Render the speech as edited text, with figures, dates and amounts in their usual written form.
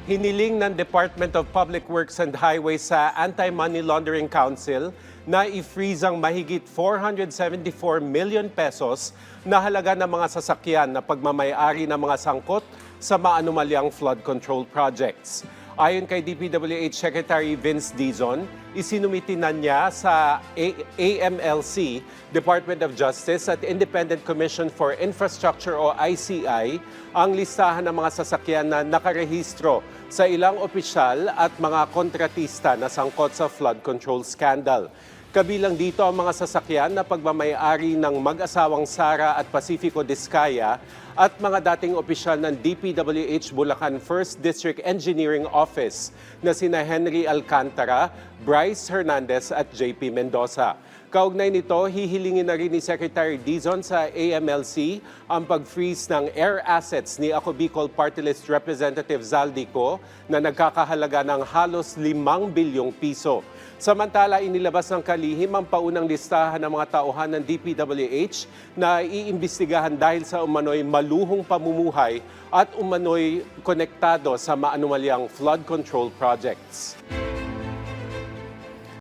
Hiniling ng Department of Public Works and Highways sa Anti-Money Laundering Council na i-freeze ang mahigit 474 million pesos na halaga ng mga sasakyan na pagmamayari ng mga sangkot sa maanumalyang flood control projects. Ayon kay DPWH Secretary Vince Dizon, isinumitinan niya sa AMLC, Department of Justice at Independent Commission for Infrastructure o ICI ang listahan ng mga sasakyan na nakarehistro sa ilang opisyal at mga kontratista na sangkot sa flood control scandal. Kabilang dito ang mga sasakyan na pagmamayari ng mag-asawang Sara at Pacifico Discaya at mga dating opisyal ng DPWH Bulacan 1st District Engineering Office na sina Henry Alcantara, Bryce Hernandez at JP Mendoza. Kaugnay nito, hihilingin na rin ni Secretary Dizon sa AMLC ang pag-freeze ng air assets ni Ako Bicol Party List Representative Zaldico na nagkakahalaga ng halos 5 bilyong piso. Samantala, inilabas ng kalihim ang paunang listahan ng mga tauhan ng DPWH na iimbestigahan dahil sa umano'y maluhong pamumuhay at umano'y konektado sa maanumalyang flood control projects.